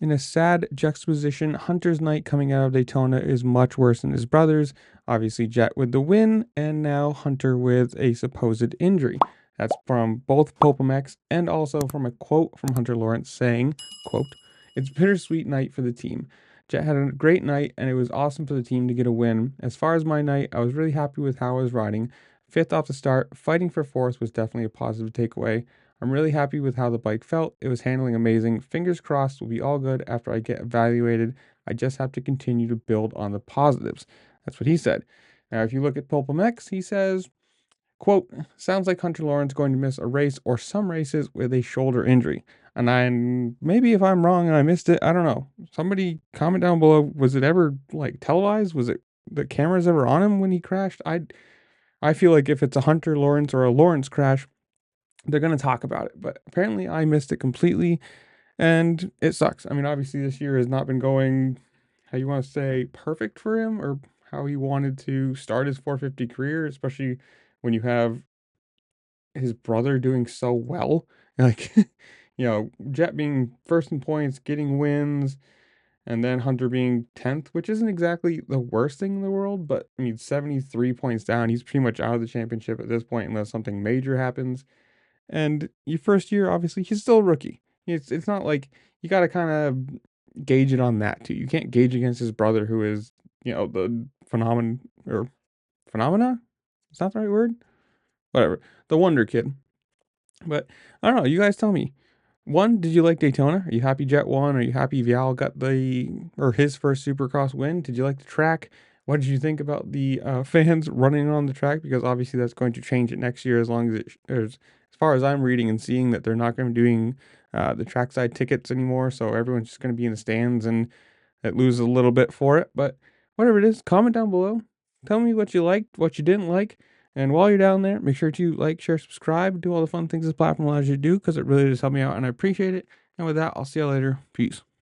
In a sad juxtaposition, Hunter's night coming out of Daytona is much worse than his brother's. Obviously, Jet with the win, and now Hunter with a supposed injury. That's from both Popomex and also from a quote from Hunter Lawrence saying, quote, "It's bittersweet night for the team. Jet had a great night, and it was awesome for the team to get a win. As far as my night, I was really happy with how I was riding. Fifth off the start, fighting for fourth was definitely a positive takeaway. I'm really happy with how the bike felt. It was handling amazing. Fingers crossed will be all good after I get evaluated. I just have to continue to build on the positives." That's what he said. Now, if you look at Pulpum he says, quote, "Sounds like Hunter Lawrence going to miss a race or some races with a shoulder injury." And maybe if I'm wrong and I missed it, I don't know. Somebody comment down below. Was it ever like televised? Was it the cameras ever on him when he crashed? I feel like if it's a Hunter Lawrence or a Lawrence crash, they're going to talk about it. But apparently I missed it completely and it sucks. I mean, obviously this year has not been going, how you want to say, perfect for him, or how he wanted to start his 450 career, especially when you have his brother doing so well. Like, Jet being first in points, getting wins, and then Hunter being 10th, which isn't exactly the worst thing in the world, but I mean, 73 points down. He's pretty much out of the championship at this point unless something major happens. And your first year, obviously, he's still a rookie. It's not like you got to kind of gauge it on that too. You can't gauge against his brother, who is, the phenomena. Is that the right word? Whatever, the Wonder Kid. But I don't know. You guys tell me. One, did you like Daytona? Are you happy Jet won? Are you happy Vial got his first Supercross win? Did you like the track? What did you think about the fans running on the track? Because obviously that's going to change it next year, as long as as far as I'm reading and seeing, that they're not going to be doing the trackside tickets anymore. So everyone's just going to be in the stands, and it loses a little bit for it. But whatever it is, comment down below. Tell me what you liked, what you didn't like. And while you're down there, make sure to like, share, subscribe, do all the fun things this platform allows you to do, because it really does help me out and I appreciate it. And with that, I'll see you later. Peace.